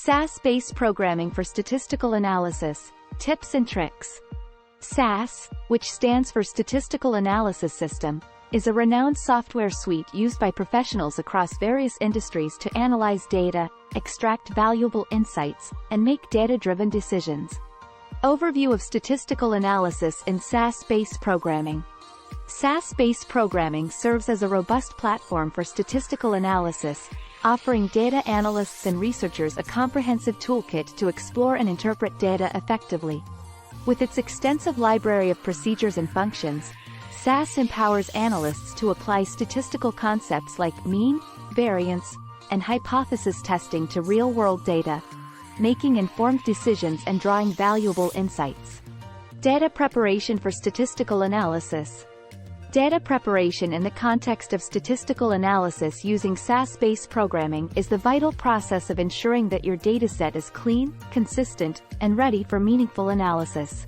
SAS-based programming for statistical analysis, tips and tricks. SAS, which stands for Statistical Analysis System, is a renowned software suite used by professionals across various industries to analyze data, extract valuable insights, and make data-driven decisions. Overview of statistical analysis in SAS-based programming. SAS-based programming serves as a robust platform for statistical analysis, offering data analysts and researchers a comprehensive toolkit to explore and interpret data effectively. With its extensive library of procedures and functions, SAS empowers analysts to apply statistical concepts like mean, variance, and hypothesis testing to real-world data, making informed decisions and drawing valuable insights. Data preparation for statistical analysis. Data preparation in the context of statistical analysis using SAS-based programming is the vital process of ensuring that your dataset is clean, consistent, and ready for meaningful analysis.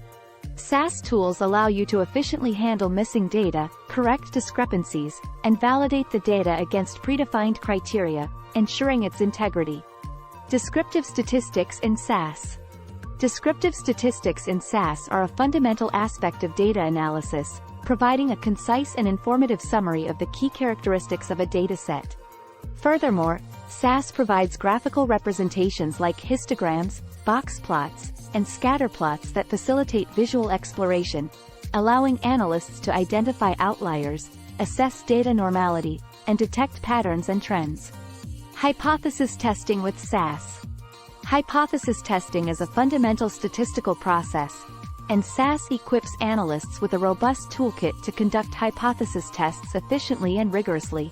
SAS tools allow you to efficiently handle missing data, correct discrepancies, and validate the data against predefined criteria, ensuring its integrity. Descriptive statistics in SAS. Descriptive statistics in SAS are a fundamental aspect of data analysis, providing a concise and informative summary of the key characteristics of a dataset. Furthermore, SAS provides graphical representations like histograms, box plots, and scatter plots that facilitate visual exploration, allowing analysts to identify outliers, assess data normality, and detect patterns and trends. Hypothesis testing with SAS. Hypothesis testing is a fundamental statistical process, and SAS equips analysts with a robust toolkit to conduct hypothesis tests efficiently and rigorously.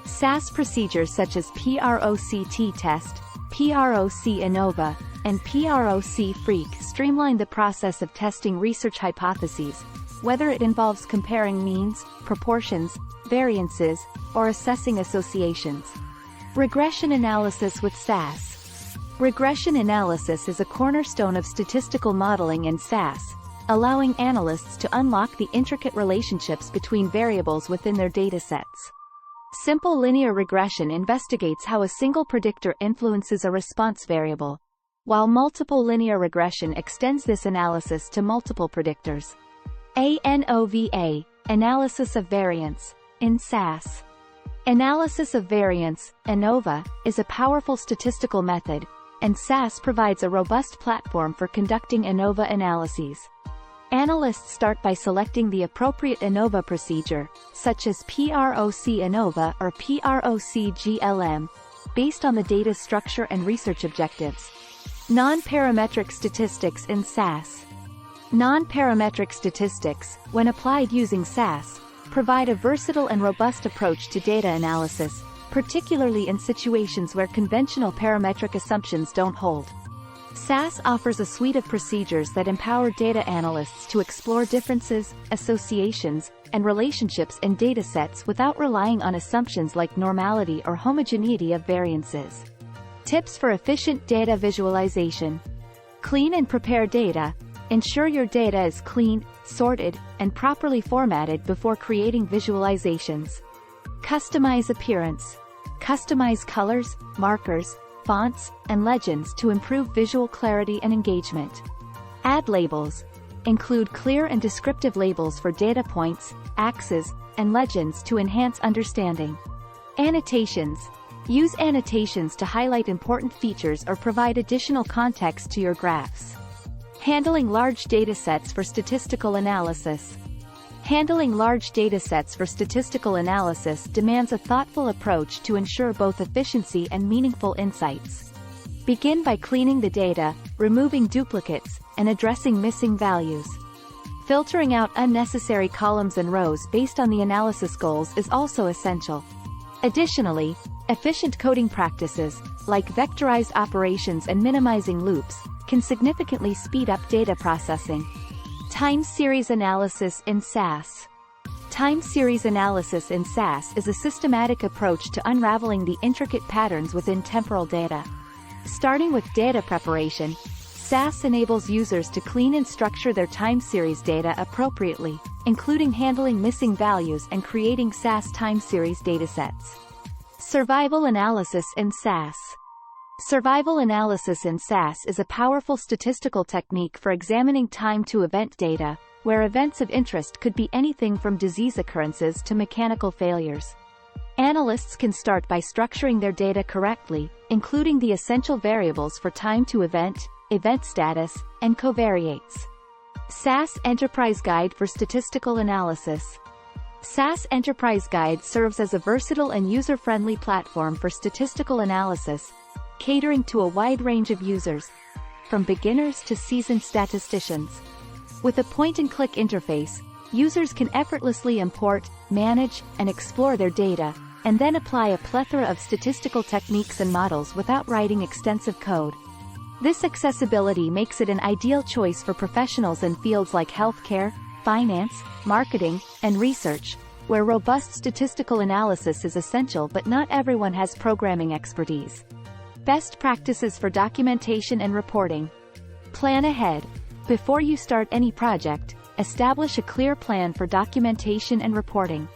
SAS procedures such as PROC T-test, PROC ANOVA, and PROC Freak streamline the process of testing research hypotheses, whether it involves comparing means, proportions, variances, or assessing associations. Regression analysis with SAS. Regression analysis is a cornerstone of statistical modeling in SAS, allowing analysts to unlock the intricate relationships between variables within their datasets. Simple linear regression investigates how a single predictor influences a response variable, while multiple linear regression extends this analysis to multiple predictors. ANOVA, analysis of variance, in SAS. Analysis of variance, ANOVA, is a powerful statistical method, and SAS provides a robust platform for conducting ANOVA analyses. Analysts start by selecting the appropriate ANOVA procedure, such as PROC ANOVA or PROC GLM, based on the data's structure and research objectives. Non-parametric statistics in SAS. Non-parametric statistics, when applied using SAS, provide a versatile and robust approach to data analysis, particularly in situations where conventional parametric assumptions don't hold. SAS offers a suite of procedures that empower data analysts to explore differences, associations, and relationships in datasets without relying on assumptions like normality or homogeneity of variances. Tips for efficient data visualization. Clean and prepare data. Ensure your data is clean, sorted, and properly formatted before creating visualizations. Customize appearance. Customize colors, markers, fonts, and legends to improve visual clarity and engagement. Add labels. Include clear and descriptive labels for data points, axes, and legends to enhance understanding. Annotations. Use annotations to highlight important features or provide additional context to your graphs. Handling large datasets for statistical analysis. Handling large datasets for statistical analysis demands a thoughtful approach to ensure both efficiency and meaningful insights. Begin by cleaning the data, removing duplicates, and addressing missing values. Filtering out unnecessary columns and rows based on the analysis goals is also essential. Additionally, efficient coding practices, like vectorized operations and minimizing loops, can significantly speed up data processing. Time series analysis in SAS. Time series analysis in SAS is a systematic approach to unraveling the intricate patterns within temporal data. Starting with data preparation, SAS enables users to clean and structure their time series data appropriately, including handling missing values and creating SAS time series datasets. Survival analysis in SAS. Survival analysis in SAS is a powerful statistical technique for examining time-to-event data, where events of interest could be anything from disease occurrences to mechanical failures. Analysts can start by structuring their data correctly, including the essential variables for time-to-event, event status, and covariates. SAS Enterprise Guide for Statistical Analysis. SAS Enterprise Guide serves as a versatile and user-friendly platform for statistical analysis, catering to a wide range of users, from beginners to seasoned statisticians. With a point-and-click interface, users can effortlessly import, manage, and explore their data, and then apply a plethora of statistical techniques and models without writing extensive code. This accessibility makes it an ideal choice for professionals in fields like healthcare, finance, marketing, and research, where robust statistical analysis is essential but not everyone has programming expertise. Best practices for documentation and reporting. Plan ahead. Before you start any project, establish a clear plan for documentation and reporting.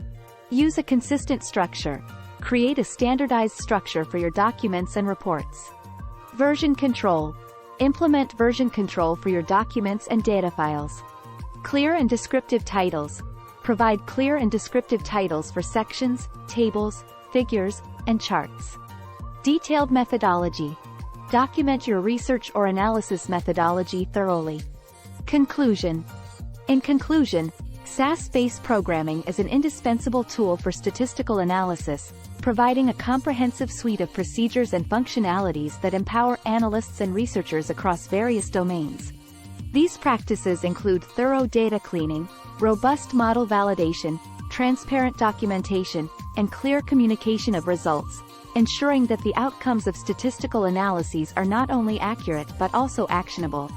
Use a consistent structure. Create a standardized structure for your documents and reports. Version control. Implement version control for your documents and data files. Clear and descriptive titles. Provide clear and descriptive titles for sections, tables, figures, and charts. Detailed methodology. Document your research or analysis methodology thoroughly. Conclusion. In conclusion, SAS-based programming is an indispensable tool for statistical analysis, providing a comprehensive suite of procedures and functionalities that empower analysts and researchers across various domains. These practices include thorough data cleaning, robust model validation, transparent documentation, and clear communication of results, ensuring that the outcomes of statistical analyses are not only accurate but also actionable.